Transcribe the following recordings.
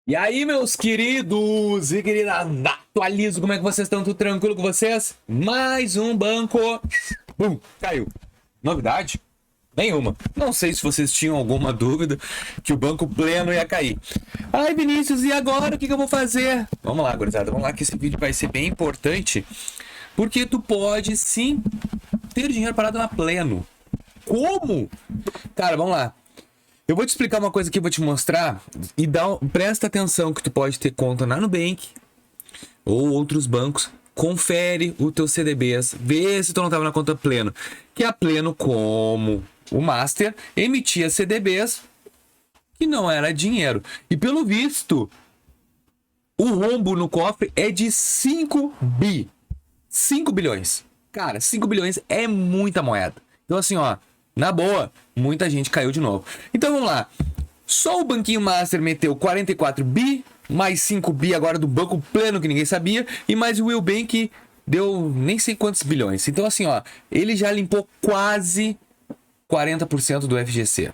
E aí, meus queridos e queridas, atualizo, como é que vocês estão? Tudo tranquilo com vocês? Mais um banco. Caiu. Novidade? Nenhuma. Não sei se vocês tinham alguma dúvida que o banco pleno ia cair. Ai, Vinícius, e agora? O que eu vou fazer? Vamos lá, gurizada, vamos lá que esse vídeo vai ser bem importante. Porque tu pode, sim, ter dinheiro parado na pleno. Como? Cara, vamos lá. Eu vou te explicar uma coisa que eu vou te mostrar e presta atenção que tu pode ter conta na Nubank ou outros bancos. Confere os teus CDBs, vê se tu não estava na conta Pleno. Que a Pleno, como o Master, emitia CDBs que não era dinheiro. E pelo visto, o rombo no cofre é de 5 bi. 5 bilhões. Cara, 5 bilhões é muita moeda. Então assim, ó, na boa, muita gente caiu de novo. Então vamos lá. Só o Banquinho Master meteu 44 bi, mais 5 bi agora do Banco Pleno, que ninguém sabia, e mais o Will Bank deu nem sei quantos bilhões. Então assim, ó, ele já limpou quase 40% do FGC.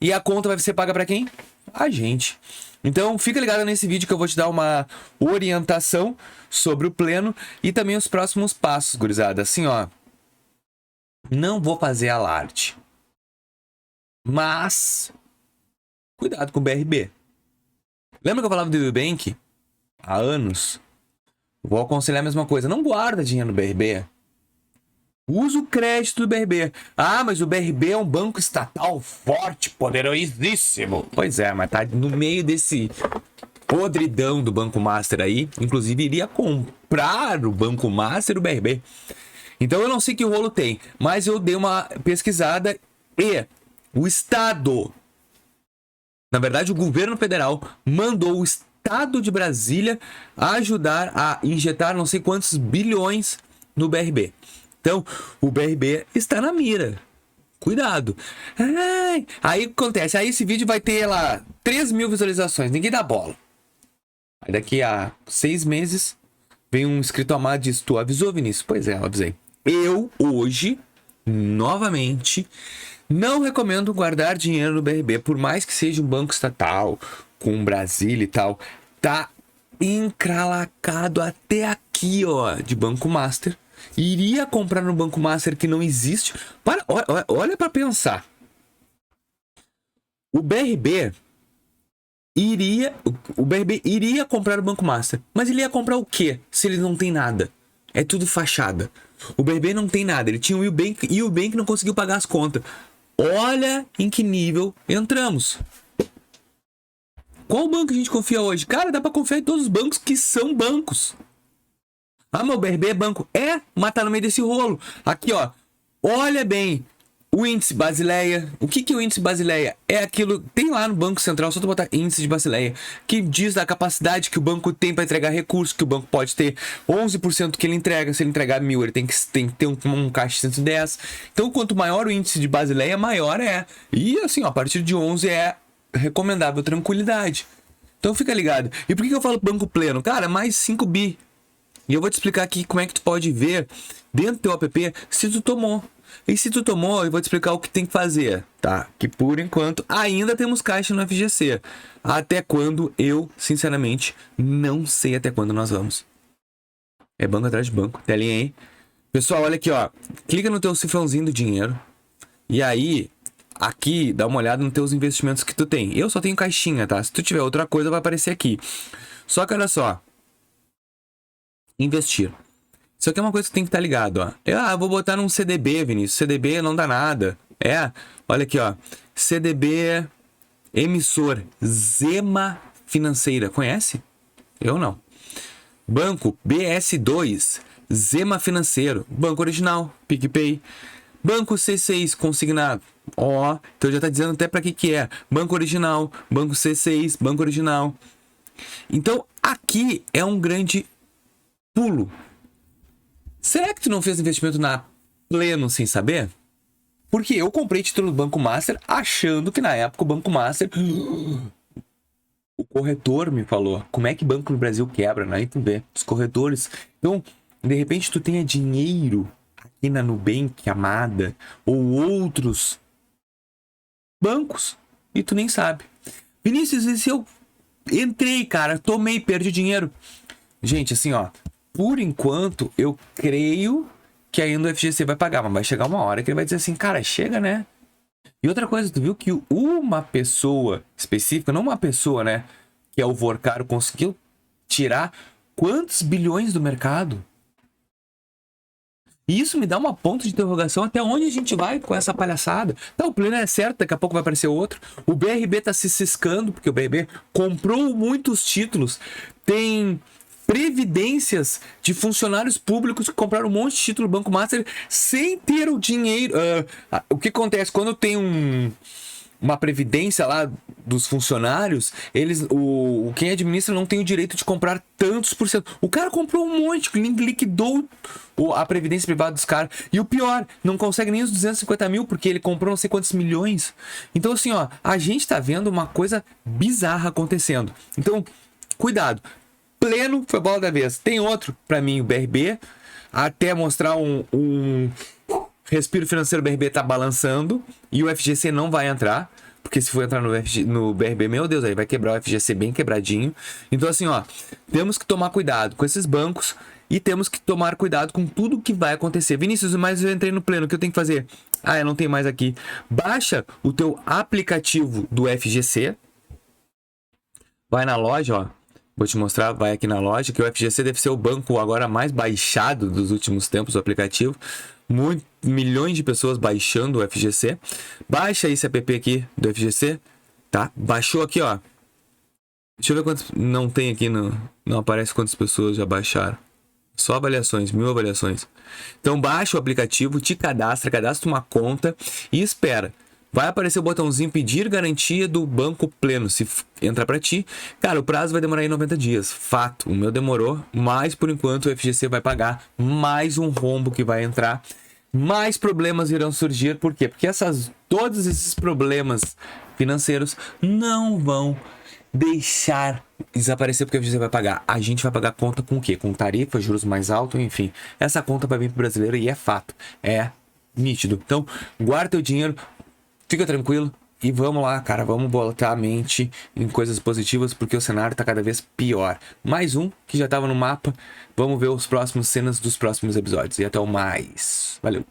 E a conta vai ser paga para quem? A gente. Então fica ligado nesse vídeo que eu vou te dar uma orientação sobre o pleno e também os próximos passos, gurizada. Assim, ó, não vou fazer alarde, mas cuidado com o BRB. Lembra que eu falava do Nubank há anos? Vou aconselhar a mesma coisa. Não guarda dinheiro no BRB. Usa o crédito do BRB. Ah, mas o BRB é um banco estatal forte, poderosíssimo. Pois é, mas tá no meio desse podridão do Banco Master aí. Inclusive, iria comprar o Banco Master e o BRB. Então, eu não sei que rolo tem, mas eu dei uma pesquisada e o Estado, na verdade, o governo federal mandou o Estado de Brasília ajudar a injetar não sei quantos bilhões no BRB. Então, o BRB está na mira. Cuidado. Ai, aí acontece, aí esse vídeo vai ter lá 3 mil visualizações, ninguém dá bola. Aí daqui a 6 meses, vem um inscrito amado e diz, tu avisou, Vinícius? Pois é, eu avisei. Eu, hoje, novamente, não recomendo guardar dinheiro no BRB, por mais que seja um banco estatal, com Brasília e tal. Tá encralacado até aqui, ó, de Banco Master. Iria comprar no Banco Master que não existe. Olha para pensar. O BRB o BRB iria comprar o Banco Master, mas ele ia comprar o quê? Se ele não tem nada. É tudo fachada. O BRB não tem nada. Ele tinha o Willbank e o Willbank não conseguiu pagar as contas. Olha em que nível entramos. Qual banco a gente confia hoje? Cara, dá pra confiar em todos os bancos que são bancos. Ah, meu BRB é banco. É, mas tá no meio desse rolo. Aqui, ó. Olha bem. O índice Basileia. O que é o índice Basileia? É aquilo. Tem lá no Banco Central, só tu botar índice de Basileia, que diz da capacidade que o banco tem para entregar recursos, que o banco pode ter 11% que ele entrega. Se ele entregar 1.000, ele tem que ter um caixa de 110. Então, quanto maior o índice de Basileia, maior é. E assim, ó, a partir de 11 é recomendável tranquilidade. Então fica ligado. E por que eu falo banco pleno? Cara, mais 5 bi. E eu vou te explicar aqui como é que tu pode ver dentro do teu app se tu tomou. E se tu tomou, eu vou te explicar o que tem que fazer, tá? Que por enquanto ainda temos caixa no FGC. Até quando eu, sinceramente, não sei até quando nós vamos. É banco atrás de banco. Telinha aí. Pessoal, olha aqui, ó. Clica no teu cifrãozinho do dinheiro. E aí, aqui, dá uma olhada nos teus investimentos que tu tem. Eu só tenho caixinha, tá? Se tu tiver outra coisa, vai aparecer aqui. Só que olha só. Investir. Isso aqui é uma coisa que tem que estar ligado, ó. Eu vou botar num CDB, Vinícius. CDB não dá nada. Olha aqui, ó. CDB emissor Zema Financeira. Conhece? Eu não. Banco BS2 Zema Financeiro. Banco Original, PicPay. Banco C6 consignado. Ó, então já tá dizendo até para que é. Banco Original, Banco C6, Banco Original. Então, aqui é um grande pulo. Será que tu não fez investimento na Pleno sem saber? Porque eu comprei título do Banco Master achando que na época o Banco Master... O corretor me falou, como é que banco no Brasil quebra, né? Aí tu vê, os corretores... Então, de repente tu tenha dinheiro aqui na Nubank, Amada, ou outros bancos, e tu nem sabe. Vinícius, e se eu Entrei, cara, tomei, perdi dinheiro. Gente, assim, ó, por enquanto, eu creio que ainda o FGC vai pagar, mas vai chegar uma hora que ele vai dizer assim, cara, chega, né? E outra coisa, tu viu que uma pessoa específica, não uma pessoa, né, que é o Vorcaro, conseguiu tirar quantos bilhões do mercado? E isso me dá uma ponto de interrogação até onde a gente vai com essa palhaçada. Tá, o plano é certo, daqui a pouco vai aparecer outro. O BRB tá se ciscando, porque o BRB comprou muitos títulos. Tem previdências de funcionários públicos que compraram um monte de título do Banco Master sem ter o dinheiro. O que acontece quando tem uma previdência lá dos funcionários, quem administra não tem o direito de comprar tantos por cento. O cara comprou um monte, liquidou a previdência privada dos caras. E o pior, não consegue nem os 250 mil, porque ele comprou não sei quantos milhões. Então assim, ó, a gente tá vendo uma coisa bizarra acontecendo. Então, cuidado. Pleno foi bola da vez. Tem outro, pra mim, o BRB, até mostrar um respiro financeiro. O BRB tá balançando e o FGC não vai entrar, porque se for entrar no BRB, meu Deus, aí vai quebrar o FGC bem quebradinho. Então assim, ó, temos que tomar cuidado com esses bancos e temos que tomar cuidado com tudo que vai acontecer. Vinícius, mas eu entrei no pleno, o que eu tenho que fazer? Ah, eu não tenho mais aqui. Baixa o teu aplicativo do FGC, vai na loja, ó. Vou te mostrar, vai aqui na loja, que o FGC deve ser o banco agora mais baixado dos últimos tempos, o aplicativo. Milhões de pessoas baixando o FGC. Baixa esse app aqui do FGC, tá? Baixou aqui, ó. Deixa eu ver quantos... Não tem aqui, não aparece quantas pessoas já baixaram. Só avaliações, 1000 avaliações. Então baixa o aplicativo, te cadastra uma conta e espera. Vai aparecer o botãozinho pedir garantia do Banco Pleno. Se entrar para ti, cara, o prazo vai demorar aí 90 dias. Fato, o meu demorou, mas por enquanto o FGC vai pagar mais um rombo que vai entrar. Mais problemas irão surgir. Por quê? Porque todos esses problemas financeiros não vão deixar desaparecer porque o FGC vai pagar. A gente vai pagar conta com o quê? Com tarifa, juros mais altos, enfim. Essa conta vai vir pro brasileiro e é fato. É nítido. Então, guarda teu dinheiro. Fica tranquilo e vamos lá, cara. Vamos botar a mente em coisas positivas porque o cenário tá cada vez pior. Mais um que já tava no mapa. Vamos ver os próximos cenas dos próximos episódios. E até o mais. Valeu.